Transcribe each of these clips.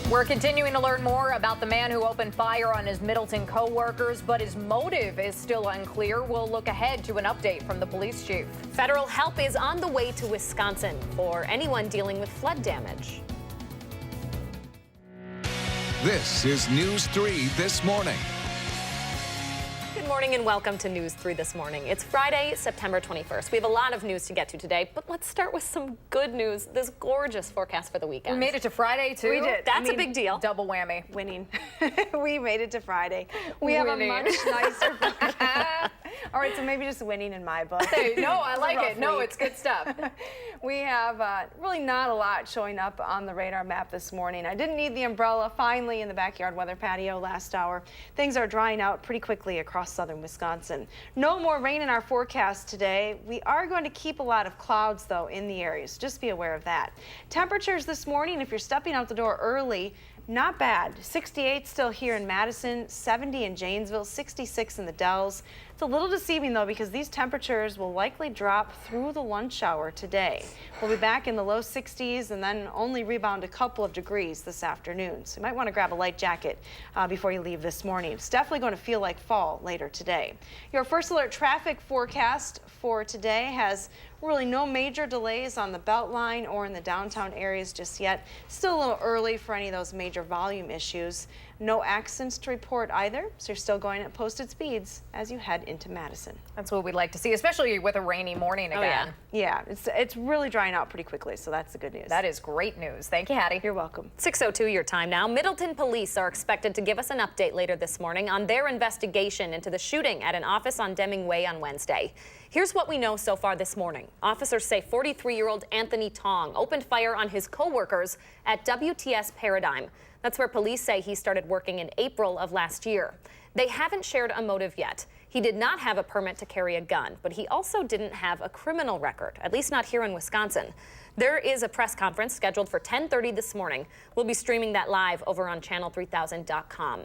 We're continuing to learn more about the man who opened fire on his Middleton co-workers, but his motive is still unclear. We'll look ahead to an update from the police chief. Federal help is on the way to Wisconsin for anyone dealing with flood damage. This is News 3 This Morning. Good morning and welcome to News 3 This Morning. It's Friday, September 21st. We have a lot of news to get to today, but let's start with some good news. This gorgeous forecast for the weekend. We made it to Friday, too. We did. That's a big deal. Double whammy. Winning. We made it to Friday. We have a much nicer forecast. All right, so maybe just winning in my book. No, I like it. No, it's good stuff. We have really not a lot showing up on the radar map this morning. I didn't need the umbrella finally in the backyard weather patio last hour. Things are drying out pretty quickly across southern Wisconsin. No more rain in our forecast today. We are going to keep a lot of clouds, though, in the areas. Just be aware of that. Temperatures this morning, if you're stepping out the door early, not bad. 68 still here in Madison, 70 in Janesville, 66 in the Dells. It's a little deceiving, though, because these temperatures will likely drop through the lunch hour today. We'll be back in the low 60s and then only rebound a couple of degrees this afternoon. So you might want to grab a light jacket before you leave this morning. It's definitely going to feel like fall later today. Your first alert traffic forecast for today has really no major delays on the Beltline or in the downtown areas just yet. Still a little early for any of those major volume issues. No accidents to report either, so you're still going at posted speeds as you head into Madison. That's what we'd like to see, especially with a rainy morning again. Yeah, it's really drying out pretty quickly, so that's the good news. That is great news. Thank you, Hattie. You're welcome. 6:02 your time now. Middleton police are expected to give us an update later this morning on their investigation into the shooting at an office on Deming Way on Wednesday. Here's what we know so far this morning. Officers say 43-year-old Anthony Tong opened fire on his co-workers at WTS Paradigm. That's where police say he started working in April of last year. They haven't shared a motive yet. He did not have a permit to carry a gun, but he also didn't have a criminal record, at least not here in Wisconsin. There is a press conference scheduled for 10:30 this morning. We'll be streaming that live over on channel3000.com.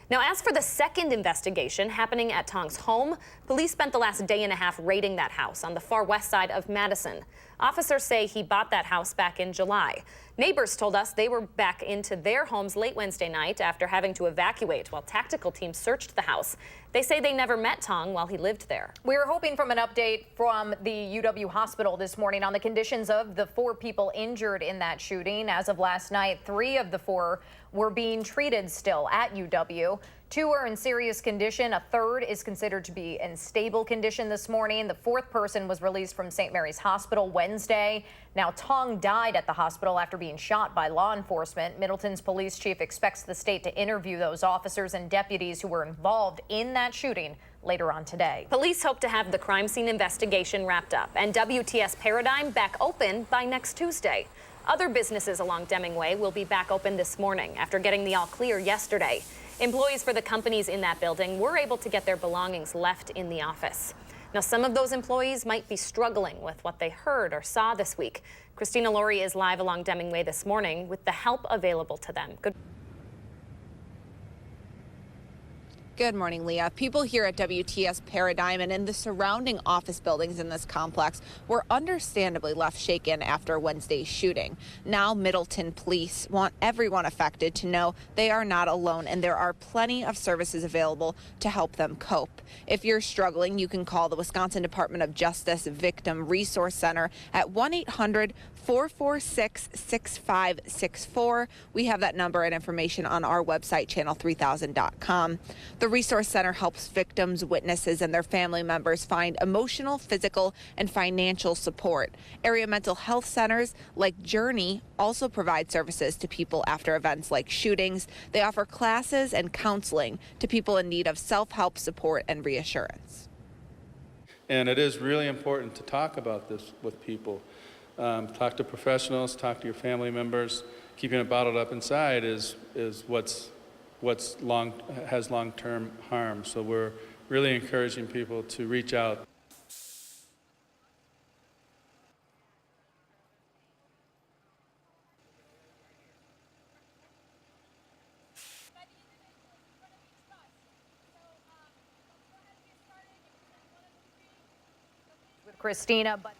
Now, as for the second investigation happening at Tong's home, police spent the last day and a half raiding that house on the far west side of Madison. Officers say he bought that house back in July. Neighbors told us they were back into their homes late Wednesday night after having to evacuate while tactical teams searched the house. They say they never met Tong while he lived there. We were hoping from an update from the UW hospital this morning on the conditions of the 4 people injured in that shooting. As of last night, 3 of the 4 were being treated still at UW. 2 are in serious condition. A 3rd is considered to be in stable condition this morning. The 4th person was released from St. Mary's Hospital Wednesday. Now, Tong died at the hospital after being shot by law enforcement. Middleton's police chief expects the state to interview those officers and deputies who were involved in that shooting later on today. Police hope to have the crime scene investigation wrapped up and WTS Paradigm back open by next Tuesday. Other businesses along Deming Way will be back open this morning after getting the all clear yesterday. Employees for the companies in that building were able to get their belongings left in the office. Now, some of those employees might be struggling with what they heard or saw this week. Christina Laurie is live along Deming Way this morning with the help available to them. Good morning, Leah. People here at WTS Paradigm and in the surrounding office buildings in this complex were understandably left shaken after Wednesday's shooting. Now, Middleton police want everyone affected to know they are not alone and there are plenty of services available to help them cope. If you're struggling, you can call the Wisconsin Department of Justice Victim Resource Center at 1-800-446-6564. We have that number and information on our website, channel3000.com. The Resource Center helps victims, witnesses, and their family members find emotional, physical, and financial support. Area mental health centers like Journey also provide services to people after events like shootings. They offer classes and counseling to people in need of self-help support and reassurance. And it is really important to talk about this with people. Talk to professionals, talk to your family members. Keeping it bottled up inside is has long-term harm. So we're really encouraging people to reach out. With Christina, but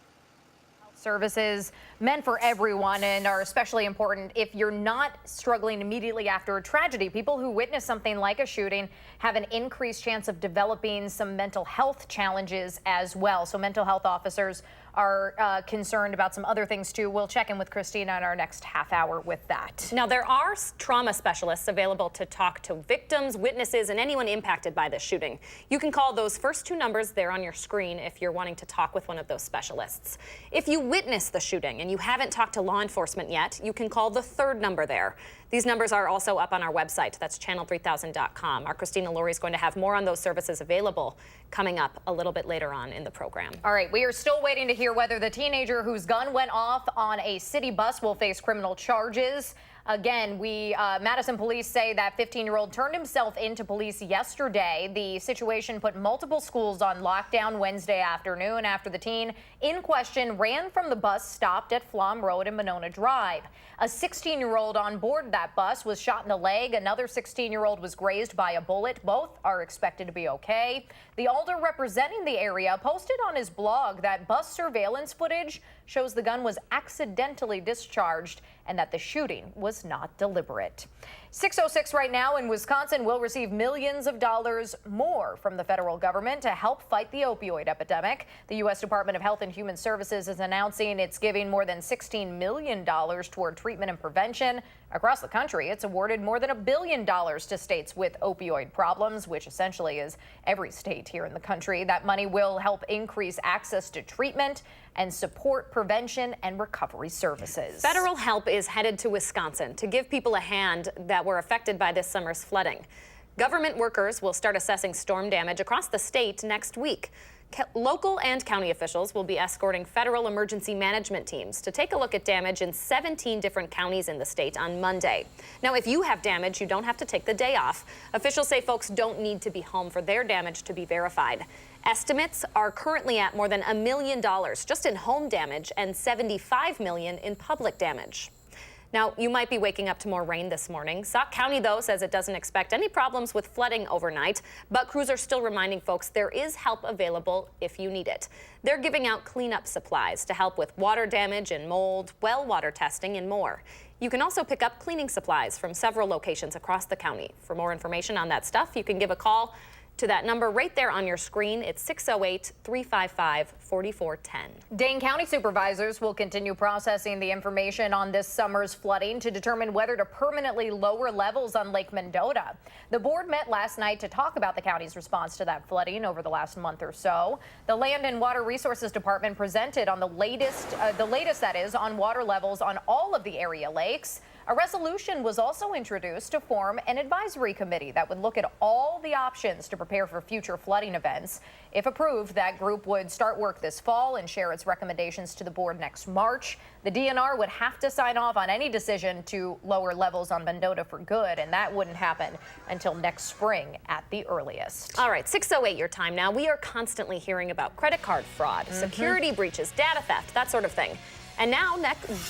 Services meant for everyone and are especially important if you're not struggling immediately after a tragedy. People who witness something like a shooting have an increased chance of developing some mental health challenges as well. So mental health officers are concerned about some other things too. We'll check in with Christina in our next half hour with that. Now, there are trauma specialists available to talk to victims, witnesses, and anyone impacted by this shooting. You can call those first two numbers there on your screen if you're wanting to talk with one of those specialists. If you witnessed the shooting and you haven't talked to law enforcement yet, you can call the third number there. These numbers are also up on our website. That's channel3000.com. Our Christina Laurie is going to have more on those services available coming up a little bit later on in the program. All right, we are still waiting to hear whether the teenager whose gun went off on a city bus will face criminal charges. Again, Madison police say that 15-year-old turned himself into police yesterday. The situation put multiple schools on lockdown Wednesday afternoon after the teen in question ran from the bus stopped at Flom Road and Monona Drive. A 16-year-old on board that bus was shot in the leg. Another 16-year-old was grazed by a bullet. Both are expected to be okay. The alder representing the area posted on his blog that bus surveillance footage shows the gun was accidentally discharged and that the shooting was not deliberate. 6:06 right now, in Wisconsin will receive millions of dollars more from the federal government to help fight the opioid epidemic. The U.S. Department of Health and Human Services is announcing it's giving more than $16 million toward treatment and prevention. Across the country, it's awarded more than $1 billion to states with opioid problems, which essentially is every state here in the country. That money will help increase access to treatment and support prevention and recovery services. Federal help is headed to Wisconsin to give people a hand that were affected by this summer's flooding. Government workers will start assessing storm damage across the state next week. Local and county officials will be escorting federal emergency management teams to take a look at damage in 17 different counties in the state on Monday. Now, if you have damage, you don't have to take the day off. Officials say folks don't need to be home for their damage to be verified. Estimates are currently at more than $1 million just in home damage and $75 million in public damage. Now, you might be waking up to more rain this morning. Sauk County, though, says it doesn't expect any problems with flooding overnight, but crews are still reminding folks there is help available if you need it. They're giving out cleanup supplies to help with water damage and mold, well water testing, and more. You can also pick up cleaning supplies from several locations across the county. For more information on that stuff, you can give a call to that number right there on your screen. It's 608-355-4410. Dane County supervisors will continue processing the information on this summer's flooding to determine whether to permanently lower levels on Lake Mendota. The board met last night to talk about the county's response to that flooding over the last month or so. The Land and Water Resources Department presented on the latest that is on water levels on all of the area lakes. A resolution was also introduced to form an advisory committee that would look at all the options to prepare for future flooding events. If approved, that group would start work this fall and share its recommendations to the board next March. The DNR would have to sign off on any decision to lower levels on Mendota for good, and that wouldn't happen until next spring at the earliest. All right, 6:08 your time now. We are constantly hearing about credit card fraud, security breaches, data theft, that sort of thing. And now,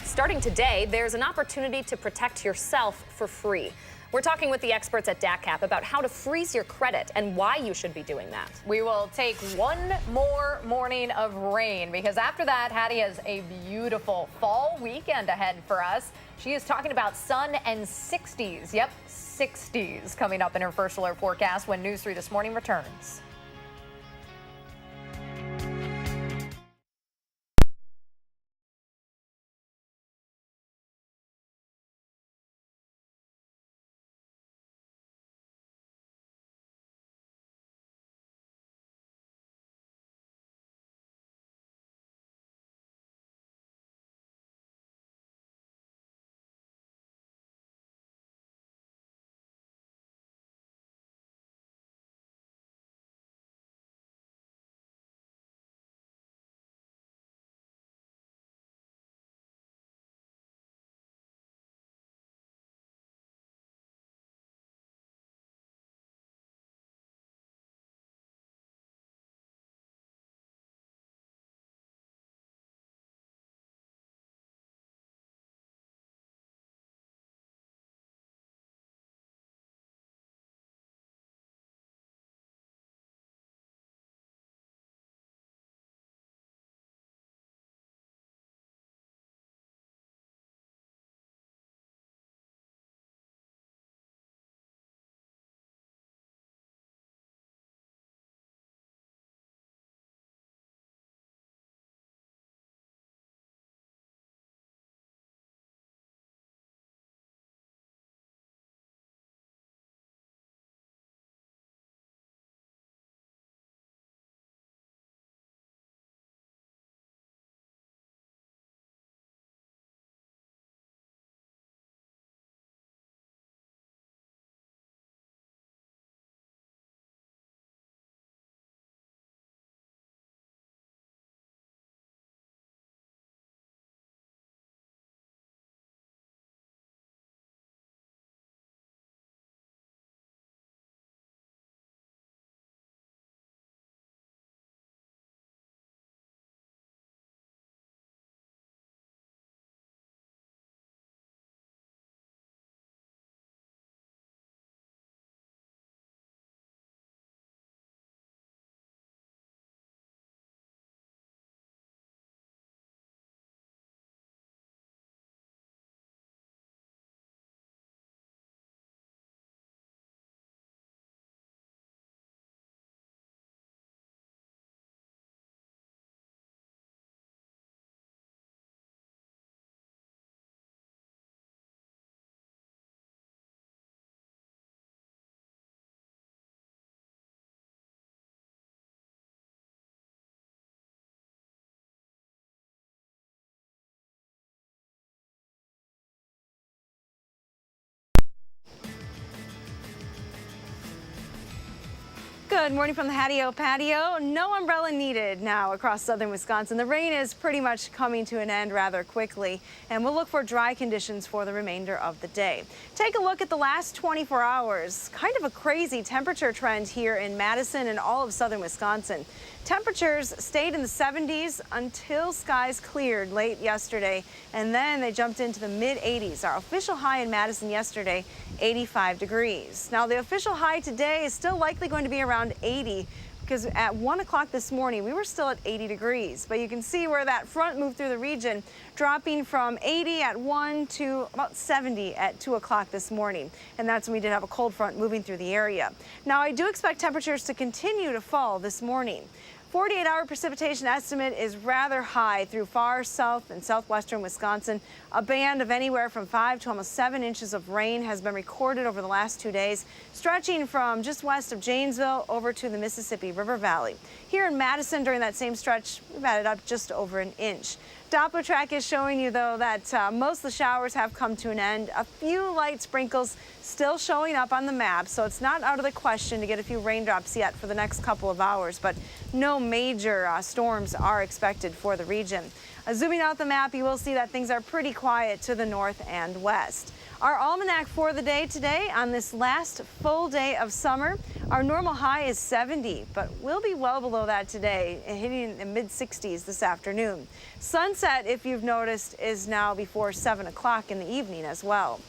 starting today, there's an opportunity to protect yourself for free. We're talking with the experts at DACAP about how to freeze your credit and why you should be doing that. We will take one more morning of rain because after that, Hattie has a beautiful fall weekend ahead for us. She is talking about sun and 60s. Yep, 60s coming up in her first alert forecast when News 3 This Morning returns. Good morning from the patio. No umbrella needed now across southern Wisconsin. The rain is pretty much coming to an end rather quickly, and we'll look for dry conditions for the remainder of the day. Take a look at the last 24 hours. Kind of a crazy temperature trend here in Madison and all of southern Wisconsin. Temperatures stayed in the 70s until skies cleared late yesterday, and then they jumped into the mid-80s. Our official high in Madison yesterday, 85 degrees. Now, the official high today is still likely going to be around 80, because at 1 o'clock this morning, we were still at 80 degrees. But you can see where that front moved through the region, dropping from 80 at 1 to about 70 at 2 o'clock this morning. And that's when we did have a cold front moving through the area. Now, I do expect temperatures to continue to fall this morning. 48-hour precipitation estimate is rather high through far south and southwestern Wisconsin. A band of anywhere from 5 to almost 7 inches of rain has been recorded over the last 2 days, stretching from just west of Janesville over to the Mississippi River Valley. Here in Madison, during that same stretch, we've added up just over an inch. Doppler track is showing you, though, that most of the showers have come to an end. A few light sprinkles still showing up on the map, so it's not out of the question to get a few raindrops yet for the next couple of hours, but no major storms are expected for the region. Zooming out the map, you will see that things are pretty quiet to the north and west. Our almanac for the day today on this last full day of summer, our normal high is 70, but we'll be well below that today, hitting the mid-60s this afternoon. Sunset, if you've noticed, is now before 7 o'clock in the evening as well.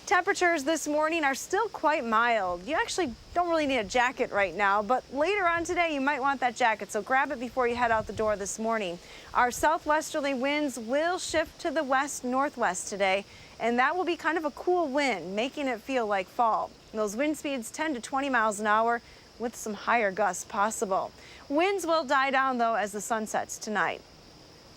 Temperatures this morning are still quite mild. You actually don't really need a jacket right now, but later on today you might want that jacket, so grab it before you head out the door this morning. Our southwesterly winds will shift to the west-northwest today, and that will be kind of a cool wind, making it feel like fall. And those wind speeds 10 to 20 miles an hour with some higher gusts possible. Winds will die down, though, as the sun sets tonight.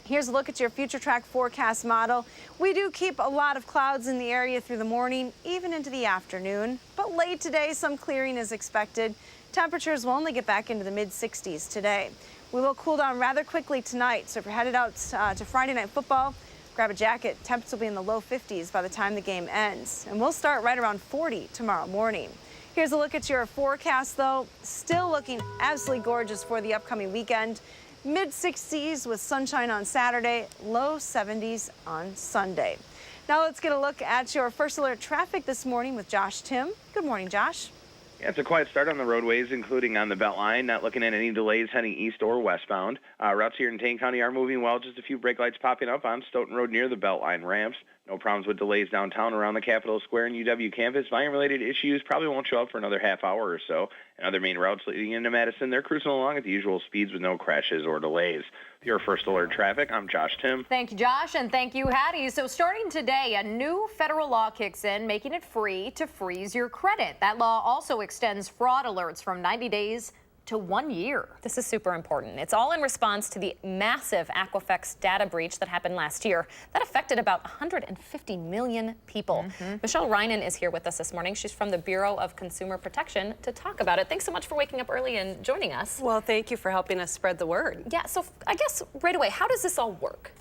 Here's a look at your future track forecast model. We do keep a lot of clouds in the area through the morning, even into the afternoon. But late today, some clearing is expected. Temperatures will only get back into the mid-60s today. We will cool down rather quickly tonight, so if you're headed out to Friday night football, grab a jacket. Temps will be in the low 50s by the time the game ends. And we'll start right around 40 tomorrow morning. Here's a look at your forecast, though. Still looking absolutely gorgeous for the upcoming weekend. Mid-60s with sunshine on Saturday, low 70s on Sunday. Now let's get a look at your first alert traffic this morning with Josh Tim. Good morning, Josh. Yeah, it's a quiet start on the roadways, including on the Beltline. Not looking at any delays heading east or westbound. Routes here in Tain County are moving well. Just a few brake lights popping up on Stoughton Road near the Beltline ramps. No problems with delays downtown around the Capitol Square and UW campus. Volume-related issues probably won't show up for another half hour or so. And other main routes leading into Madison, they're cruising along at the usual speeds with no crashes or delays. For your first alert traffic, I'm Josh Tim. Thank you, Josh, and thank you, Hattie. So starting today, a new federal law kicks in, making it free to freeze your credit. That law also extends fraud alerts from 90 days to 1 year. This is super important. It's all in response to the massive Equifax data breach that happened last year that affected about 150 million people. Michelle Reinen is here with us this morning. She's from the Bureau of Consumer Protection to talk about it. Thanks so much for waking up early and joining us. Well, thank you for helping us spread the word. Yeah, so I guess right away, how does this all work?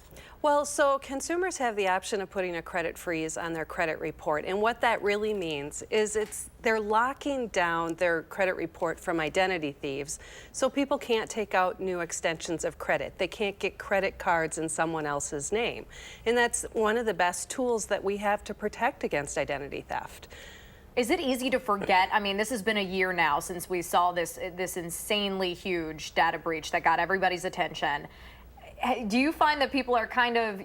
Well, so consumers have the option of putting a credit freeze on their credit report. And what that really means is they're locking down their credit report from identity thieves, so people can't take out new extensions of credit. They can't get credit cards in someone else's name. And that's one of the best tools that we have to protect against identity theft. Is it easy to forget? I mean, this has been a year now since we saw this insanely huge data breach that got everybody's attention. Do you find that people are kind of,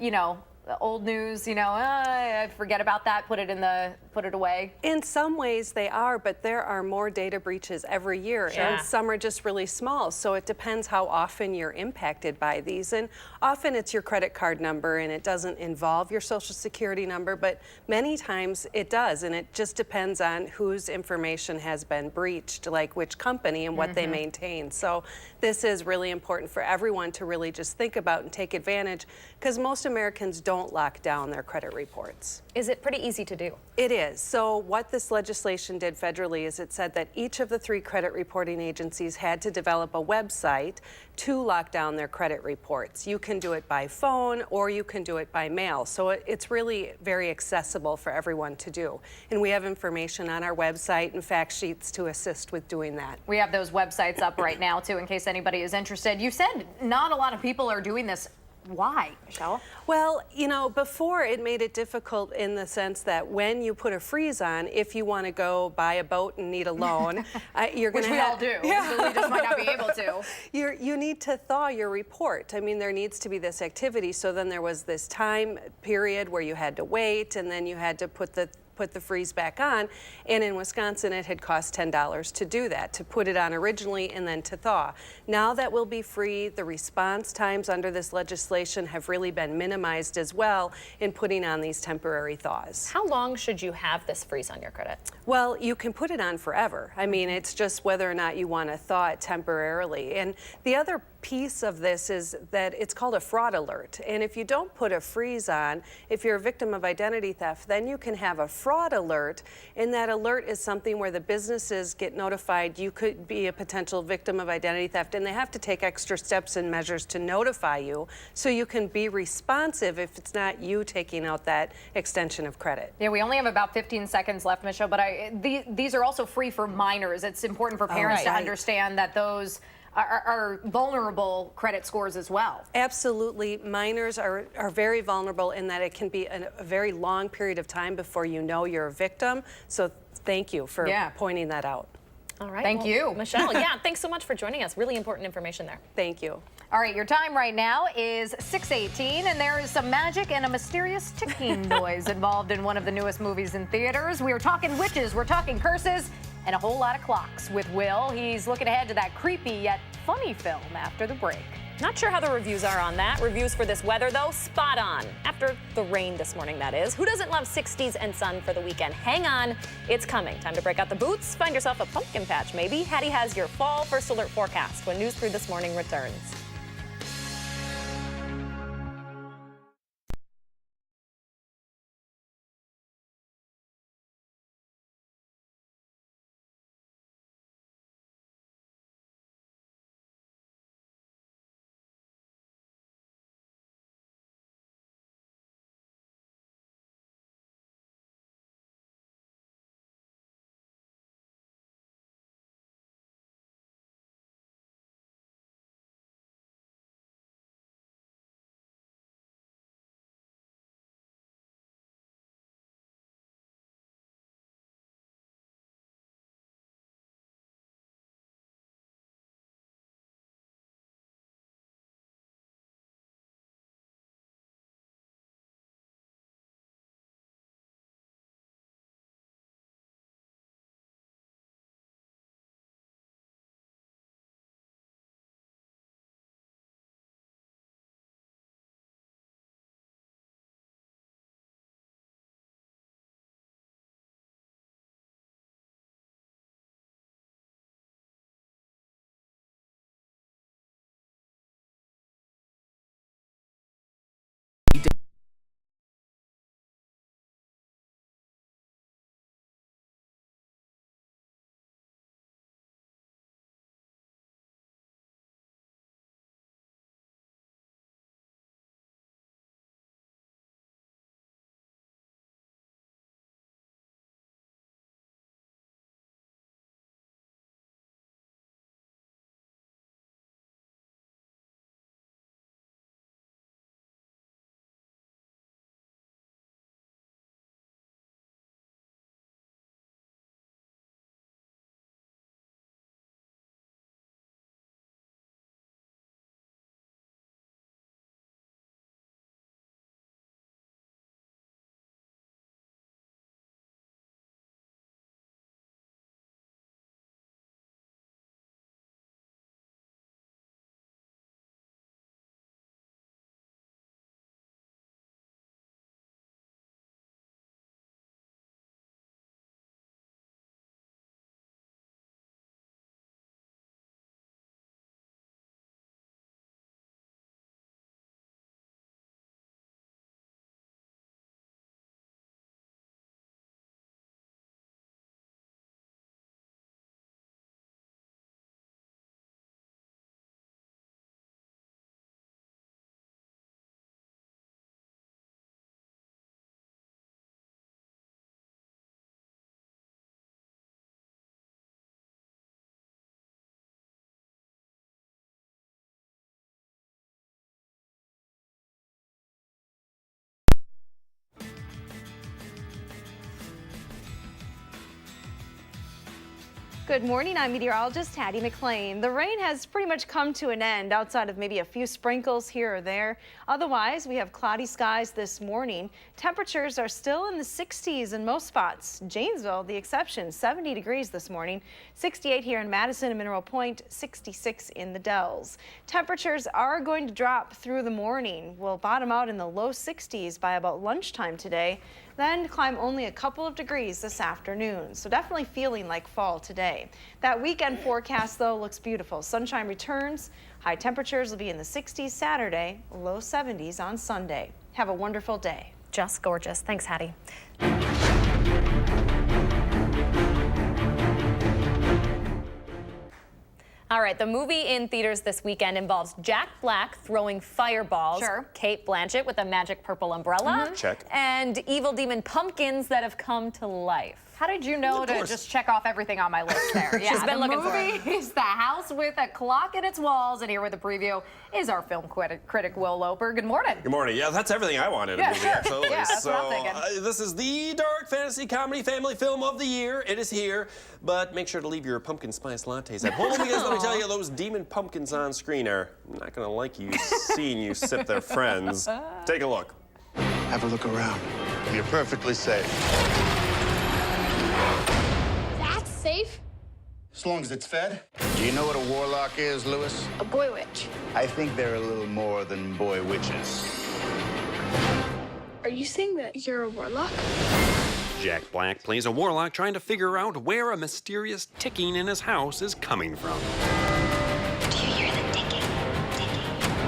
old news, I forget about that, put it away? In some ways they are, but there are more data breaches every year, and some are just really small. So it depends how often you're impacted by these. And often it's your credit card number, and it doesn't involve your social security number, but many times it does, and it just depends on whose information has been breached, like which company and what they maintain. So this is really important for everyone to really just think about and take advantage, because most Americans don't don't lock down their credit reports. Is it pretty easy to do? It is. So what this legislation did federally is it said that each of the 3 credit reporting agencies had to develop a website to lock down their credit reports. You can do it by phone or you can do it by mail. So it's really very accessible for everyone to do. And we have information on our website and fact sheets to assist with doing that. We have those websites up right now, too, in case anybody is interested. You said not a lot of people are doing this. Why, Michelle? Well, you know, before it made it difficult in the sense that when you put a freeze on, if you want to go buy a boat and need a loan, you're going to Which we all do. Yeah. So we just might not be able to. You need to thaw your report. I mean, there needs to be this activity. So then there was this time period where you had to wait, and then you had to put the freeze back on, and in Wisconsin it had cost $10 to do that, to put it on originally and then to thaw. Now that will be free. The response times under this legislation have really been minimized as well in putting on these temporary thaws. How long should you have this freeze on your credit? Well, you can put it on forever. I mean, it's just whether or not you want to thaw it temporarily. And the other piece of this is that it's called a fraud alert. And if you don't put a freeze on, if you're a victim of identity theft, then you can have a fraud alert. And that alert is something where the businesses get notified you could be a potential victim of identity theft, and they have to take extra steps and measures to notify you so you can be responsive if it's not you taking out that extension of credit. Yeah, we only have about 15 seconds left, Michelle, but these are also free for minors. It's important for parents to understand that those are vulnerable credit scores as well. Absolutely. Minors are very vulnerable in that it can be a very long period of time before you know you're a victim. So thank you for pointing that out. All right. Thank you. Michelle, thanks so much for joining us. Really important information there. Thank you. All right, your time right now is 6:18, and there is some magic and a mysterious ticking noise involved in one of the newest movies in theaters. We are talking witches, we're talking curses, and a whole lot of clocks with Will. He's looking ahead to that creepy yet funny film after the break. Not sure how the reviews are on that. Reviews for this weather, though, spot on. After the rain this morning, that is. Who doesn't love 60s and sun for the weekend? Hang on, it's coming. Time to break out the boots, find yourself a pumpkin patch, maybe. Hattie has your fall first alert forecast when News 3 This Morning returns. Good morning, I'm meteorologist Hattie McLean. The rain has pretty much come to an end outside of maybe a few sprinkles here or there. Otherwise, we have cloudy skies this morning. Temperatures are still in the 60s in most spots. Janesville, the exception, 70 degrees this morning. 68 here in Madison and Mineral Point, 66 in the Dells. Temperatures are going to drop through the morning. We'll bottom out in the low 60s by about lunchtime today, then climb only a couple of degrees this afternoon. So definitely feeling like fall today. That weekend forecast, though, looks beautiful. Sunshine returns. High temperatures will be in the 60s Saturday, low 70s on Sunday. Have a wonderful day. Just gorgeous. Thanks, Hattie. All right, the movie in theaters this weekend involves Jack Black throwing fireballs, Sure. Kate Blanchett with a magic purple umbrella, Check. and evil demon pumpkins that have come to life. How did you know to just check off everything on my list there? Yeah, She's been looking for The it. movie is The House with a Clock in Its Walls, and here with the preview is our film critic Will Loper. Good morning. Good morning. Yeah, that's everything I wanted in a Yeah, movie, sure. absolutely. Yeah, that's so, what I'm thinking. this is the dark fantasy comedy family film of the year. It is here, but make sure to leave your pumpkin spice lattes at home because let me tell you, those demon pumpkins on screen are not going to like you seeing you sip their friends. Take a look. Have a look around. You're perfectly safe. That's safe. As long as it's fed. Do you know what a warlock is, Lewis? A boy witch. I think they're a little more than boy witches. Are you saying that you're a warlock? Jack Black plays a warlock trying to figure out where a mysterious ticking in his house is coming from. Do you hear the ticking?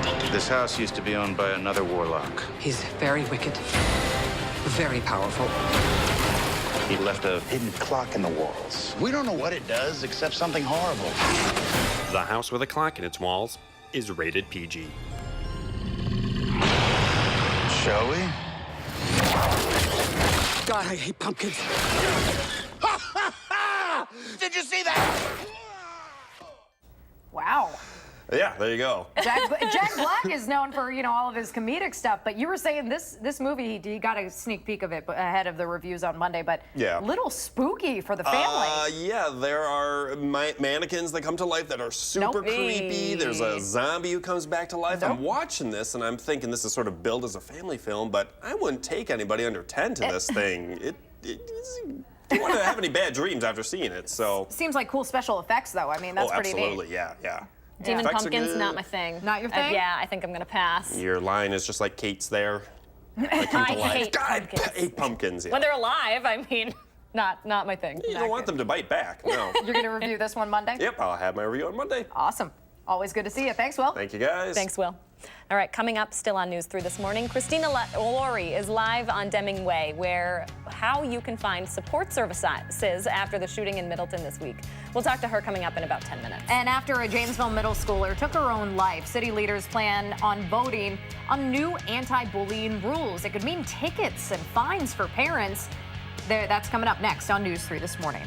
Ticking. This house used to be owned by another warlock. He's very wicked, very powerful. He left a hidden clock in the walls. We don't know what it does, except something horrible. The House with a Clock in Its Walls is rated PG. Shall we? God, I hate pumpkins. Did you see that? Wow. Yeah, there you go. Jack Black is known for, all of his comedic stuff, but you were saying this movie, you got a sneak peek of it ahead of the reviews on Monday, but Yeah. little spooky for the family. Yeah, there are mannequins that come to life that are super Nope. creepy. There's a zombie who comes back to life. Nope. I'm watching this and I'm thinking this is sort of billed as a family film, but I wouldn't take anybody under 10 to this thing. You don't want to have any bad dreams after seeing it, so. Seems like cool special effects, though. I mean, that's pretty neat. Absolutely, yeah. Demon Effects are pumpkins, good. not my thing. Not your thing? Yeah, I think I'm gonna pass. Your line is just like Kate's there. I hate God, I pumpkins. hate pumpkins, yeah. When they're alive, I mean, not my thing. You don't want them to bite back, no. You're going to review this one Monday? Yep, I'll have my review on Monday. Awesome. Always good to see you. Thanks, Will. Thank you, guys. Thanks, Will. All right, coming up still on News 3 this morning, Christina Laurie is live on Deming Way, where how you can find support services after the shooting in Middleton this week. We'll talk to her coming up in about 10 minutes. And after a Janesville middle schooler took her own life, city leaders plan on voting on new anti-bullying rules. It could mean tickets and fines for parents. That's coming up next on News 3 this morning.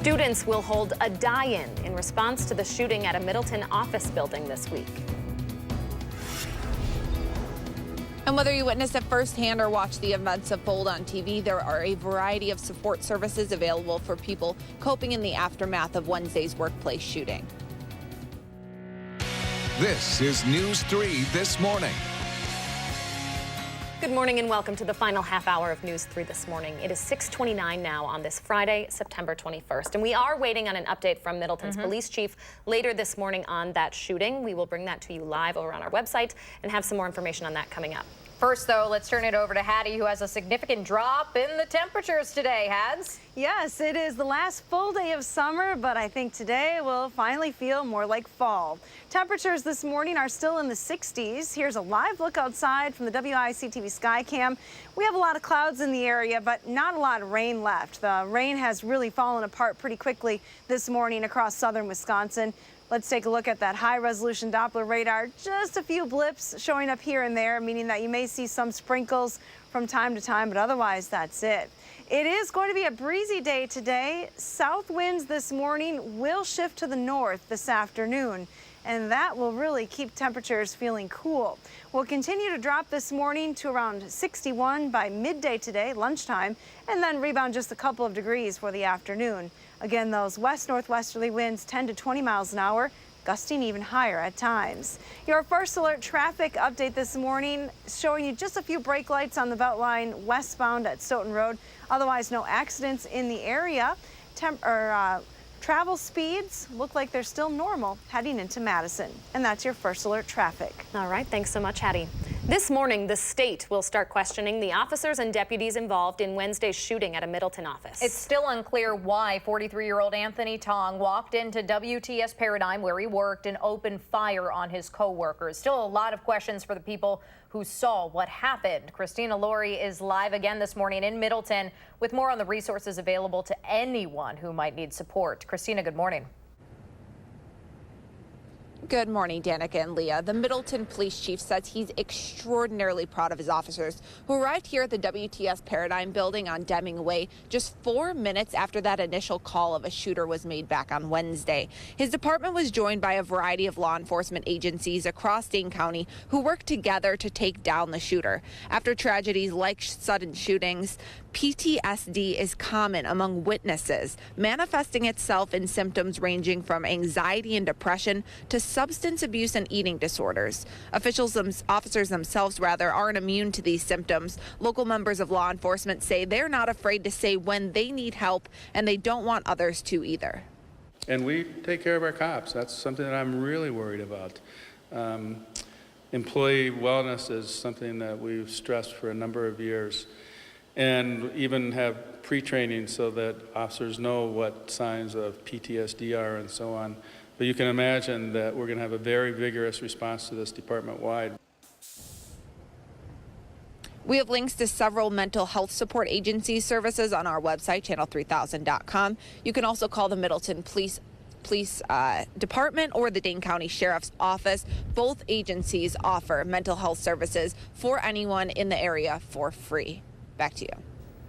Students will hold a die-in in response to the shooting at a Middleton office building this week. And whether you witnessed it firsthand or watch the events unfold on TV, there are a variety of support services available for people coping in the aftermath of Wednesday's workplace shooting. This is News 3 This Morning. Good morning and welcome to the final half hour of News 3 This Morning. It is 6:29 now on this Friday, September 21st. And we are waiting on an update from Middleton's police chief later this morning on that shooting. We will bring that to you live over on our website and have some more information on that coming up. First, though, let's turn it over to Hattie, who has a significant drop in the temperatures today. Hads? Yes, it is the last full day of summer, but I think today will finally feel more like fall. Temperatures this morning are still in the 60s. Here's a live look outside from the WISC-TV Skycam. We have a lot of clouds in the area, but not a lot of rain left. The rain has really fallen apart pretty quickly this morning across southern Wisconsin. Let's take a look at that high-resolution Doppler radar. Just a few blips showing up here and there, meaning that you may see some sprinkles from time to time, but otherwise that's it. It is going to be a breezy day today. South winds this morning will shift to the north this afternoon, and that will really keep temperatures feeling cool. We'll continue to drop this morning to around 61 by midday today, lunchtime, and then rebound just a couple of degrees for the afternoon. Again, those west-northwesterly winds 10 to 20 miles an hour, gusting even higher at times. Your first alert traffic update this morning showing you just a few brake lights on the Beltline westbound at Stoughton Road. Otherwise, no accidents in the area. Travel speeds look like they're still normal heading into Madison. And that's your first alert traffic. All right, thanks so much, Hattie. This morning, the state will start questioning the officers and deputies involved in Wednesday's shooting at a Middleton office. It's still unclear why 43-year-old Anthony Tong walked into WTS Paradigm, where he worked, and opened fire on his co-workers. Still a lot of questions for the people who saw what happened. Christina Laurie is live again this morning in Middleton with more on the resources available to anyone who might need support. Christina, good morning. Good morning, Danica and Leah. The Middleton police chief says he's extraordinarily proud of his officers who arrived here at the WTS Paradigm building on Deming Way just 4 minutes after that initial call of a shooter was made back on Wednesday. His department was joined by a variety of law enforcement agencies across Dane County who worked together to take down the shooter. After tragedies like sudden shootings, PTSD is common among witnesses, manifesting itself in symptoms ranging from anxiety and depression to substance abuse and eating disorders. Officers themselves aren't immune to these symptoms. Local members of law enforcement say they're not afraid to say when they need help, and they don't want others to either. And we take care of our cops. That's something that I'm really worried about. Employee wellness is something that we've stressed for a number of years, and even have pre-training so that officers know what signs of PTSD are and so on. But you can imagine that we're going to have a very vigorous response to this department-wide. We have links to several mental health support agency services on our website, channel3000.com. You can also call the Middleton Police Department or the Dane County Sheriff's Office. Both agencies offer mental health services for anyone in the area for free. Back to you.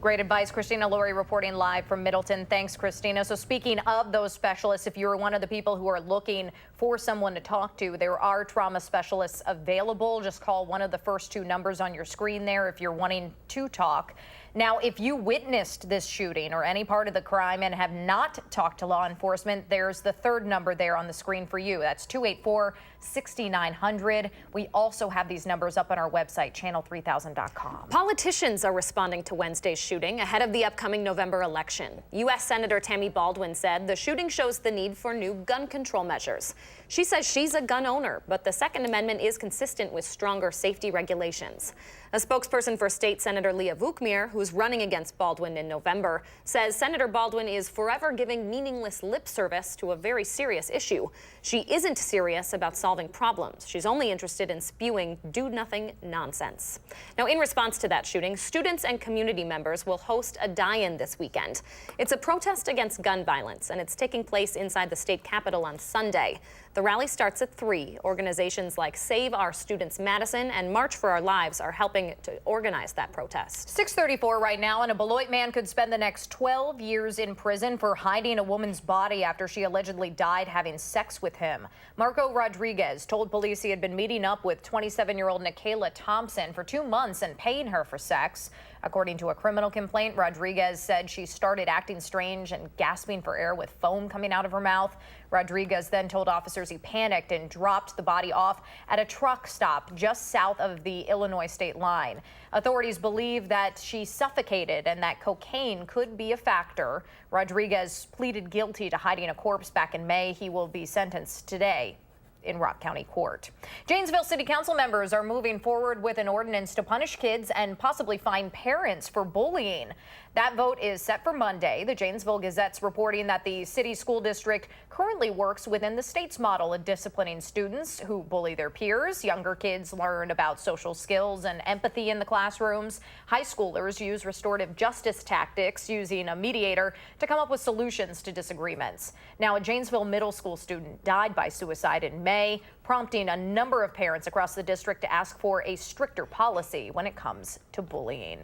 Great advice. Christina Laurie reporting live from Middleton. Thanks, Christina. So speaking of those specialists, if you're one of the people who are looking for someone to talk to, there are trauma specialists available. Just call one of the first two numbers on your screen there if you're wanting to talk. Now, if you witnessed this shooting or any part of the crime and have not talked to law enforcement, there's the third number there on the screen for you. That's 284-6900. We also have these numbers up on our website, channel3000.com. Politicians are responding to Wednesday's shooting ahead of the upcoming November election. U.S. Senator Tammy Baldwin said the shooting shows the need for new gun control measures. She says she's a gun owner, but the Second Amendment is consistent with stronger safety regulations. A spokesperson for State Senator Leah Vukmir, who's running against Baldwin in November, says Senator Baldwin is forever giving meaningless lip service to a very serious issue. She isn't serious about solving problems. She's only interested in spewing do-nothing nonsense. Now, in response to that shooting, students and community members will host a die-in this weekend. It's a protest against gun violence, and it's taking place inside the state capitol on Sunday. The rally starts at 3. Organizations like Save Our Students Madison and March for Our Lives are helping to organize that protest. 6:34 right now, and a Beloit man could spend the next 12 years in prison for hiding a woman's body after she allegedly died having sex with him. Marco Rodriguez told police he had been meeting up with 27-year-old Nikayla Thompson for 2 months and paying her for sex. According to a criminal complaint, Rodriguez said she started acting strange and gasping for air with foam coming out of her mouth. Rodriguez then told officers he panicked and dropped the body off at a truck stop just south of the Illinois state line. Authorities believe that she suffocated and that cocaine could be a factor. Rodriguez pleaded guilty to hiding a corpse back in May. He will be sentenced today in Rock County Court. Janesville City Council members are moving forward with an ordinance to punish kids and possibly fine parents for bullying. That vote is set for Monday. The Janesville Gazette's reporting that the city school district currently works within the state's model of disciplining students who bully their peers. Younger kids learn about social skills and empathy in the classrooms. High schoolers use restorative justice tactics, using a mediator to come up with solutions to disagreements. Now, a Janesville middle school student died by suicide in May, prompting a number of parents across the district to ask for a stricter policy when it comes to bullying.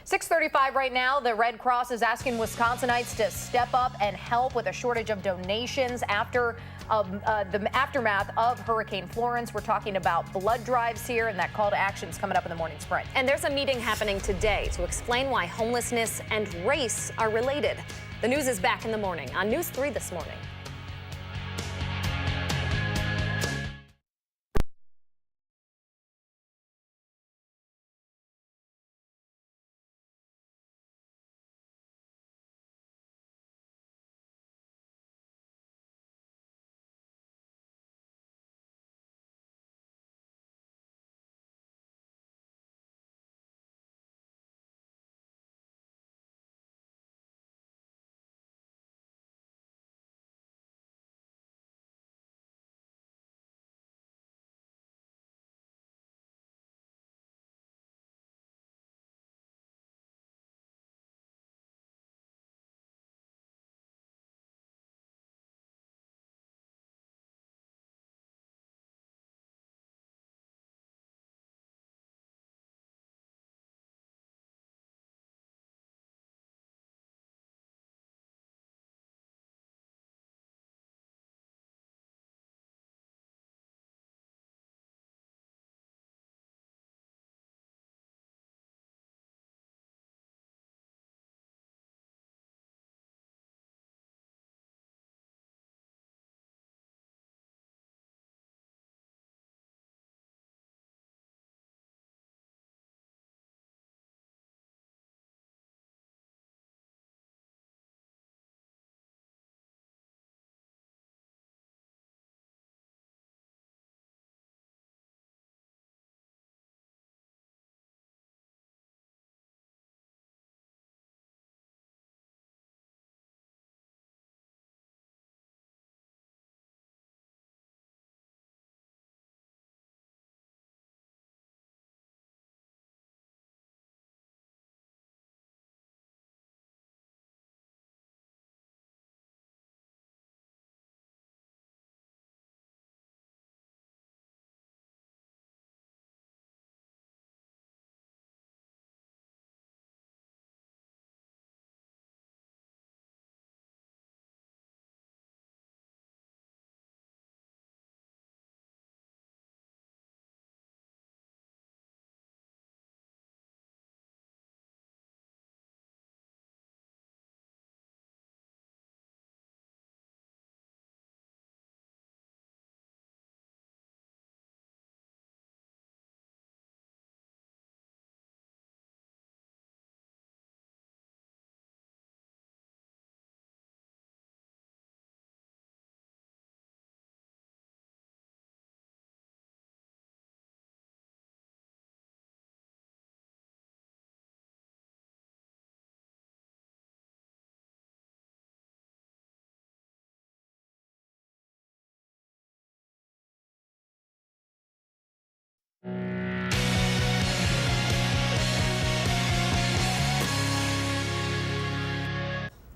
6:35 right now. The Red Cross is asking Wisconsinites to step up and help with a shortage of donations after the aftermath of Hurricane Florence. We're talking about blood drives here, and that call to action is coming up in the morning sprint. And there's a meeting happening today to explain why homelessness and race are related. The news is back in the morning on News 3 this morning.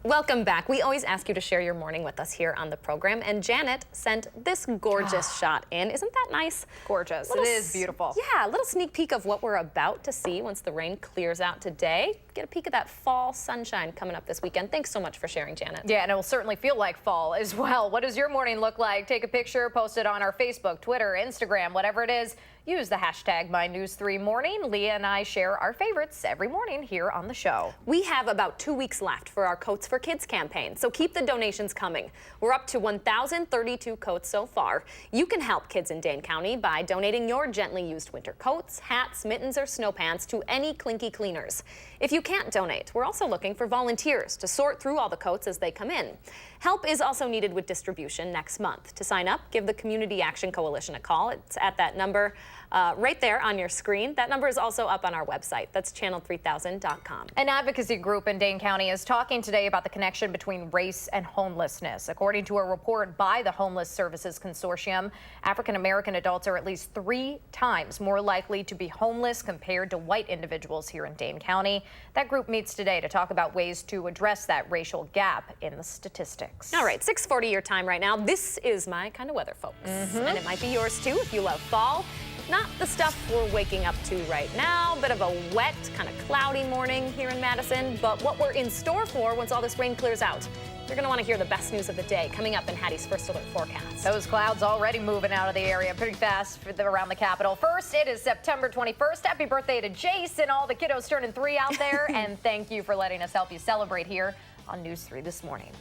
Welcome back. We always ask you to share your morning with us here on the program, and Janet sent this gorgeous shot in. Isn't that nice? Gorgeous. It is beautiful. Yeah, a little sneak peek of what we're about to see once the rain clears out today. Get a peek of that fall sunshine coming up this weekend. Thanks so much for sharing, Janet. Yeah, and it will certainly feel like fall as well. What does your morning look like? Take a picture, post it on our Facebook, Twitter, Instagram, whatever it is. Use the hashtag MyNews3Morning. Leah and I share our favorites every morning here on the show. We have about 2 weeks left for our Coats for Kids campaign, so keep the donations coming. We're up to 1,032 coats so far. You can help kids in Dane County by donating your gently used winter coats, hats, mittens, or snow pants to any Clinky Cleaners. If you can't donate, we're also looking for volunteers to sort through all the coats as they come in. Help is also needed with distribution next month. To sign up, give the Community Action Coalition a call. It's at that number right there on your screen. That number is also up on our website. That's channel3000.com. An advocacy group in Dane County is talking today about the connection between race and homelessness. According to a report by the Homeless Services Consortium, African American adults are at least 3 times more likely to be homeless compared to white individuals here in Dane County. That group meets today to talk about ways to address that racial gap in the statistics. All right, 6:40 your time right now. This is my kind of weather, folks. And it might be yours too if you love fall. Not the stuff we're waking up to right now. Bit of a wet, kind of cloudy morning here in Madison. But what we're in store for once all this rain clears out. You're going to want to hear the best news of the day coming up in Hattie's First Alert forecast. Those clouds already moving out of the area pretty fast around the Capitol. First, it is September 21st. Happy birthday to Jace and all the kiddos turning 3 out there. And thank you for letting us help you celebrate here on News 3 this morning.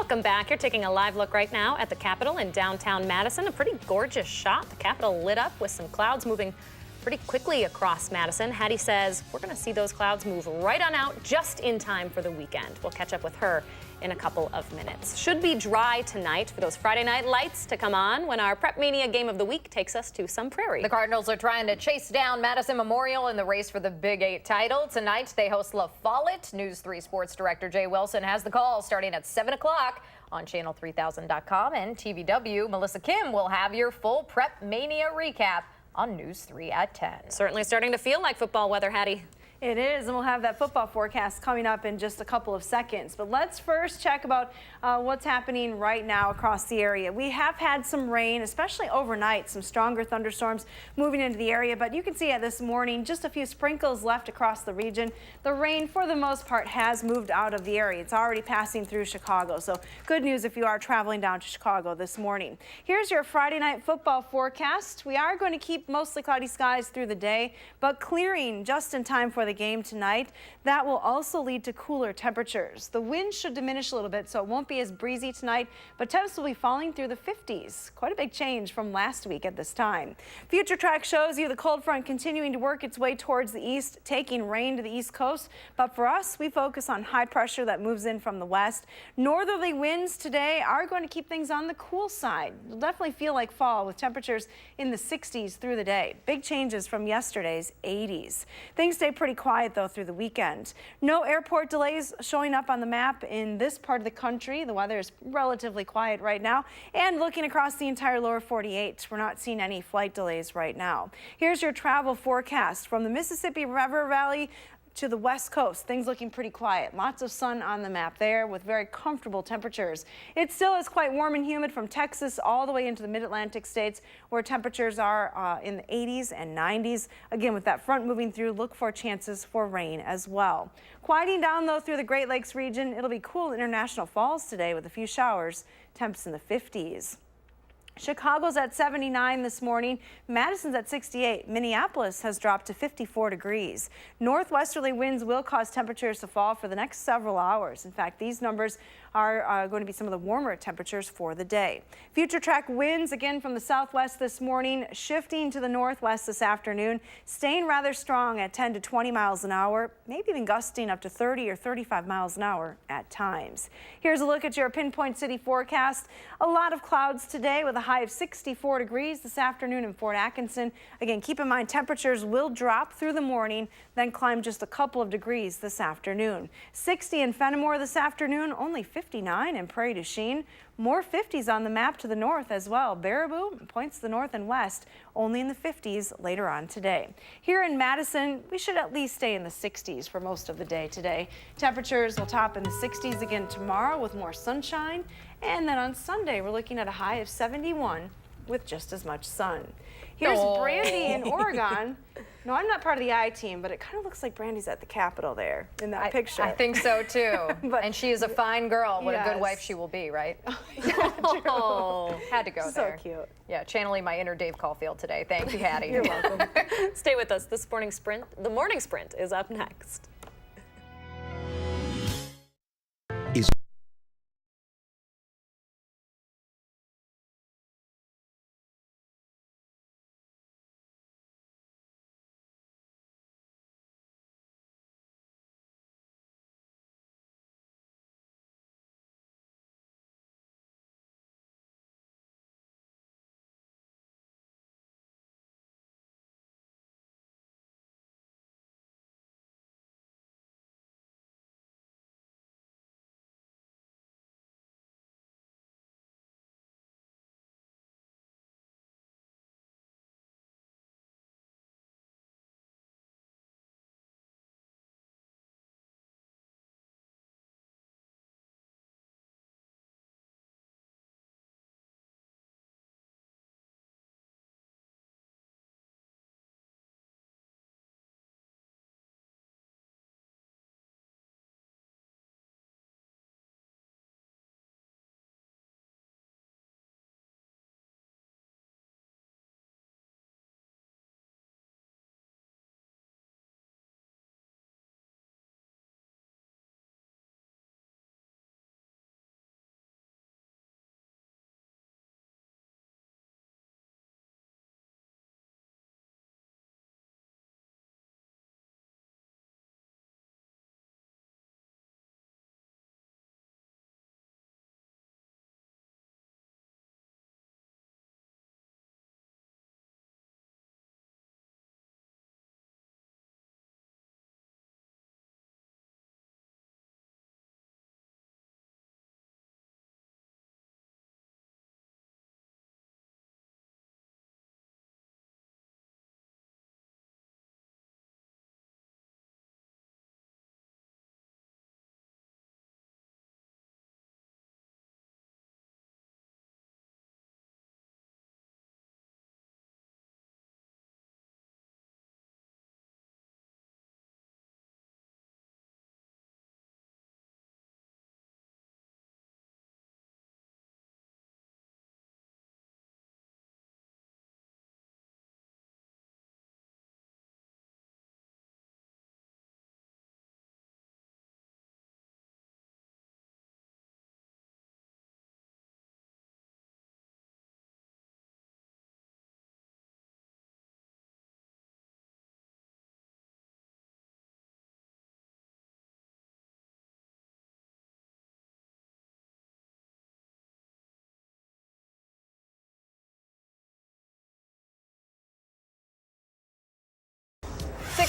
Welcome back. You're taking a live look right now at the Capitol in downtown Madison. A pretty gorgeous shot. The Capitol lit up with some clouds moving pretty quickly across Madison. Hattie says we're going to see those clouds move right on out just in time for the weekend. We'll catch up with her in a couple of minutes. Should be dry tonight for those Friday night lights to come on when our Prep Mania game of the week takes us to some prairie. The Cardinals are trying to chase down Madison Memorial in the race for the Big 8 title. Tonight they host La Follette. News 3 Sports Director Jay Wilson has the call starting at 7 o'clock on channel3000.com and TVW. Melissa Kim will have your full Prep Mania recap on News 3 at 10. Certainly starting to feel like football weather, Hattie. It is, and we'll have that football forecast coming up in just a couple of seconds. But let's first check about what's happening right now across the area. We have had some rain, especially overnight, some stronger thunderstorms moving into the area. But you can see this morning, just a few sprinkles left across the region. The rain, for the most part, has moved out of the area. It's already passing through Chicago. So good news if you are traveling down to Chicago this morning. Here's your Friday night football forecast. We are going to keep mostly cloudy skies through the day, but clearing just in time for the game tonight. That will also lead to cooler temperatures. The wind should diminish a little bit, so it won't be as breezy tonight, but temps will be falling through the 50s. Quite a big change from last week at this time. Future Track shows you the cold front continuing to work its way towards the east, taking rain to the east coast. But for us, we focus on high pressure that moves in from the west. Northerly winds today are going to keep things on the cool side. You'll definitely feel like fall with temperatures in the 60s through the day. Big changes from yesterday's 80s. Things stay pretty quiet though through the weekend. No airport delays showing up on the map in this part of the country. The weather is relatively quiet right now. And looking across the entire lower 48, we're not seeing any flight delays right now. Here's your travel forecast from the Mississippi River Valley to the west coast. Things looking pretty quiet. Lots of sun on the map there with very comfortable temperatures. It still is quite warm and humid from Texas all the way into the mid-Atlantic states where temperatures are in the 80s and 90s. Again, with that front moving through, look for chances for rain as well. Quieting down though through the Great Lakes region. It'll be cool at International Falls today with a few showers. Temps in the 50s. Chicago's at 79 this morning. Madison's at 68. Minneapolis has dropped to 54 degrees. Northwesterly winds will cause temperatures to fall for the next several hours. In fact, these numbers are going to be some of the warmer temperatures for the day. Future Track winds again from the southwest this morning, shifting to the northwest this afternoon, staying rather strong at 10 to 20 miles an hour, maybe even gusting up to 30 or 35 miles an hour at times. Here's a look at your Pinpoint City forecast. A lot of clouds today with a high of 64 degrees this afternoon in Fort Atkinson. Again, keep in mind temperatures will drop through the morning, then climb just a couple of degrees this afternoon. 60 in Fenimore this afternoon, only 59 in Prairie du Chien. More 50s on the map to the north as well. Baraboo points to the north and west, only in the 50s later on today. Here in Madison, we should at least stay in the 60s for most of the day today. Temperatures will top in the 60s again tomorrow with more sunshine. And then on Sunday, we're looking at a high of 71 with just as much sun. Here's Brandy in Oregon. No, I'm not part of the I team, but it kind of looks like Brandy's at the Capitol there in that picture. I think so too. And she is a fine girl. What a good Yes. wife she will be, right? Oh, Had to go there. So cute. Yeah, channeling my inner Dave Caulfield today. Thank you, Hattie. You're welcome. Stay with us. The morning sprint is up next.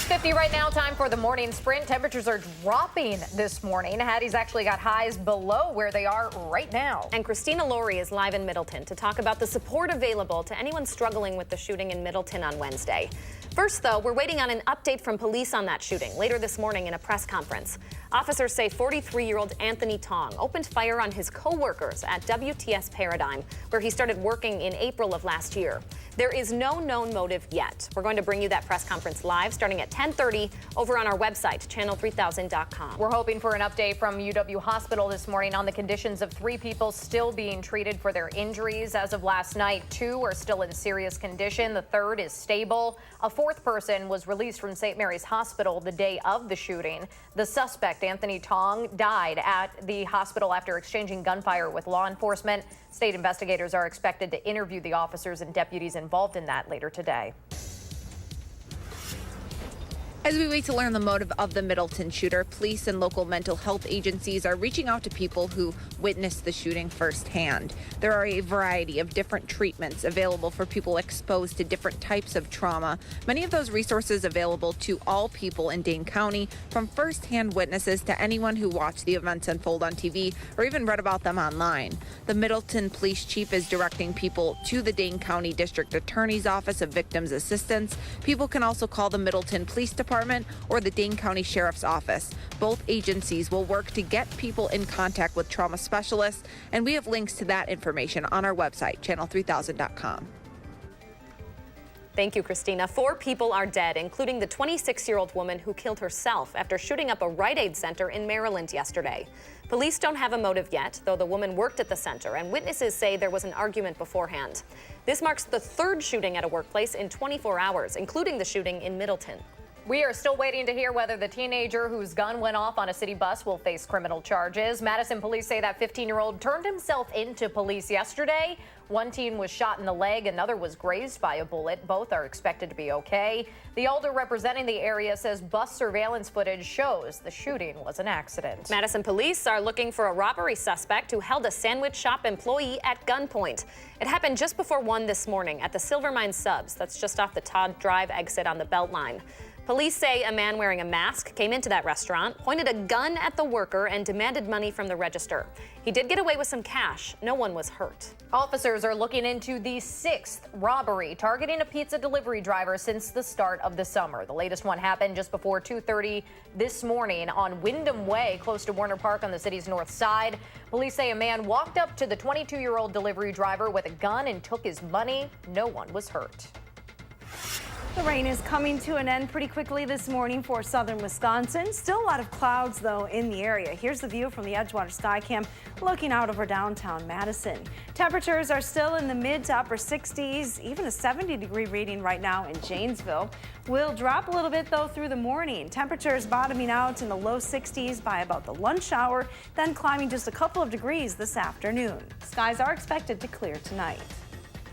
6:50 right now, time for the morning sprint. Temperatures are dropping this morning. Hattie's actually got highs below where they are right now. And Christina Laurie is live in Middleton to talk about the support available to anyone struggling with the shooting in Middleton on Wednesday. First, though, we're waiting on an update from police on that shooting later this morning in a press conference. Officers say 43-year-old Anthony Tong opened fire on his co-workers at WTS Paradigm, where he started working in April of last year. There is no known motive yet. We're going to bring you that press conference live starting at 10:30 over on our website, channel3000.com. We're hoping for an update from UW Hospital this morning on the conditions of 3 people still being treated for their injuries. As of last night, 2 are still in serious condition. The 3rd is stable. A 4th person was released from St. Mary's Hospital the day of the shooting. The suspect, Anthony Tong, died at the hospital after exchanging gunfire with law enforcement. State investigators are expected to interview the officers and deputies involved in that later today. As we wait to learn the motive of the Middleton shooter, police and local mental health agencies are reaching out to people who witnessed the shooting firsthand. There are a variety of different treatments available for people exposed to different types of trauma. Many of those resources available to all people in Dane County, from firsthand witnesses to anyone who watched the events unfold on TV or even read about them online. The Middleton Police Chief is directing people to the Dane County District Attorney's Office of Victims Assistance. People can also call the Middleton Police Department or the Dane County Sheriff's Office. Both agencies will work to get people in contact with trauma specialists, and we have links to that information on our website, channel3000.com. Thank you, Christina. 4 people are dead, including the 26-year-old woman who killed herself after shooting up a Rite Aid center in Maryland yesterday. Police don't have a motive yet, though the woman worked at the center, and witnesses say there was an argument beforehand. This marks the 3rd shooting at a workplace in 24 hours, including the shooting in Middleton. We are still waiting to hear whether the teenager whose gun went off on a city bus will face criminal charges. Madison police say that 15-year-old turned himself into police yesterday. One teen was shot in the leg, another was grazed by a bullet. Both are expected to be okay. The elder representing the area says bus surveillance footage shows the shooting was an accident. Madison police are looking for a robbery suspect who held a sandwich shop employee at gunpoint. It happened just before 1 this morning at the Silvermine Subs. That's just off the Todd Drive exit on the Beltline. Police say a man wearing a mask came into that restaurant, pointed a gun at the worker, and demanded money from the register. He did get away with some cash. No one was hurt. Officers are looking into the 6th robbery targeting a pizza delivery driver since the start of the summer. The latest one happened just before 2:30 this morning on Wyndham Way, close to Warner Park on the city's north side. Police say a man walked up to the 22-year-old delivery driver with a gun and took his money. No one was hurt. The rain is coming to an end pretty quickly this morning for southern Wisconsin. Still a lot of clouds, though, in the area. Here's the view from the Edgewater Skycam looking out over downtown Madison. Temperatures are still in the mid to upper 60s, even a 70-degree reading right now in Janesville. Will drop a little bit, though, through the morning. Temperatures bottoming out in the low 60s by about the lunch hour, then climbing just a couple of degrees this afternoon. Skies are expected to clear tonight.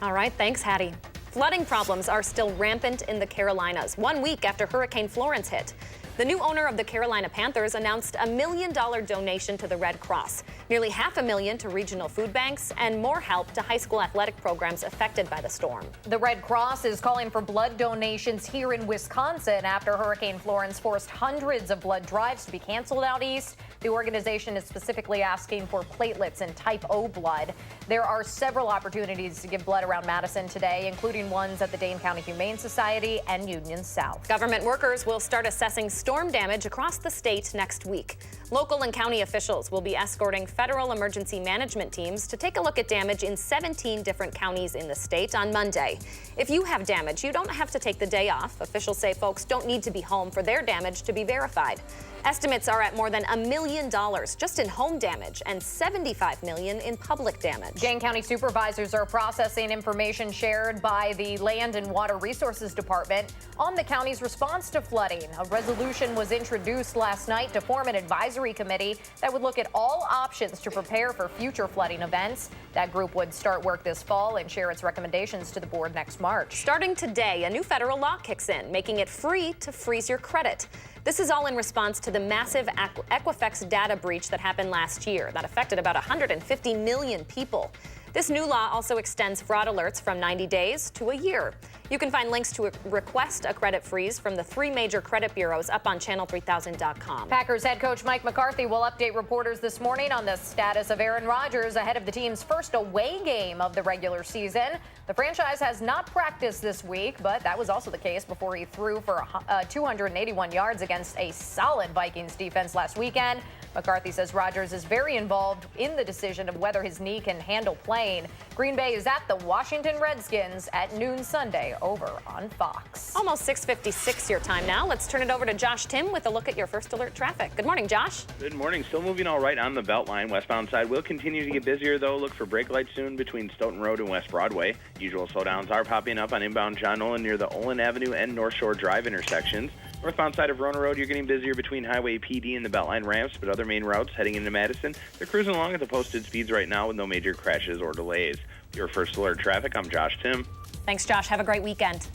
All right, thanks, Hattie. Flooding problems are still rampant in the Carolinas, 1 week after Hurricane Florence hit. The new owner of the Carolina Panthers announced a $1 million donation to the Red Cross, nearly $500,000 to regional food banks, and more help to high school athletic programs affected by the storm. The Red Cross is calling for blood donations here in Wisconsin after Hurricane Florence forced hundreds of blood drives to be canceled out east. The organization is specifically asking for platelets and type O blood. There are several opportunities to give blood around Madison today, including ones at the Dane County Humane Society and Union South. Government workers will start assessing storm damage across the state next week. Local and county officials will be escorting federal emergency management teams to take a look at damage in 17 different counties in the state on Monday. If you have damage, you don't have to take the day off. Officials say folks don't need to be home for their damage to be verified. Estimates are at more than $1 million just in home damage and $75 million in public damage. Dane County supervisors are processing information shared by the Land and Water Resources Department on the county's response to flooding. A resolution was introduced last night to form an advisory committee that would look at all options to prepare for future flooding events. That group would start work this fall and share its recommendations to the board next March. Starting today, a new federal law kicks in, making it free to freeze your credit. This is all in response to the massive Equifax data breach that happened last year that affected about 150 million people. This new law also extends fraud alerts from 90 days to a year. You can find links to request a credit freeze from the 3 major credit bureaus up on channel3000.com. Packers head coach Mike McCarthy will update reporters this morning on the status of Aaron Rodgers ahead of the team's first away game of the regular season. The franchise has not practiced this week, but that was also the case before he threw for 281 yards against a solid Vikings defense last weekend. McCarthy says Rodgers is very involved in the decision of whether his knee can handle playing. Green Bay is at the Washington Redskins at noon Sunday over on Fox. Almost 6:56 your time now. Let's turn it over to Josh Tim with a look at your first alert traffic. Good morning, Josh. Good morning. Still moving all right on the Beltline. Westbound side will continue to get busier, though. Look for brake lights soon between Stoughton Road and West Broadway. Usual slowdowns are popping up on inbound John Nolan near the Olin Avenue and North Shore Drive intersections. Northbound side of Rona Road, you're getting busier between Highway PD and the Beltline ramps, but other main routes heading into Madison, they're cruising along at the posted speeds right now with no major crashes or delays. Your first alert traffic, I'm Josh Tim. Thanks, Josh. Have a great weekend.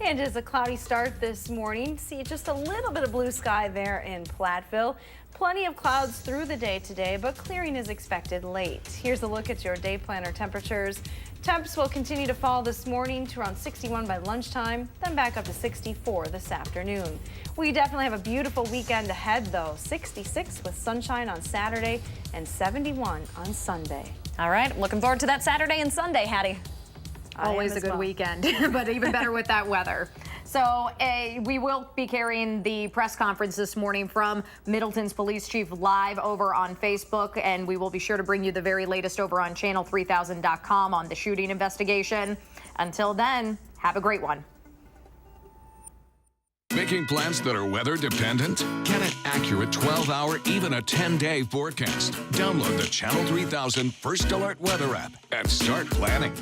And it is a cloudy start this morning. See just a little bit of blue sky there in Platteville. Plenty of clouds through the day today, but clearing is expected late. Here's a look at your day planner temperatures. Temps will continue to fall this morning to around 61 by lunchtime, then back up to 64 this afternoon. We definitely have a beautiful weekend ahead, though. 66 with sunshine on Saturday and 71 on Sunday. All right, I'm looking forward to that Saturday and Sunday, Hattie. Always a good weekend, but even better with that weather. So we will be carrying the press conference this morning from Middleton's police chief live over on Facebook, and we will be sure to bring you the very latest over on channel3000.com on the shooting investigation. Until then, have a great one. Making plans that are weather dependent? Get an accurate 12-hour, even a 10-day forecast. Download the Channel 3000 First Alert Weather app and start planning.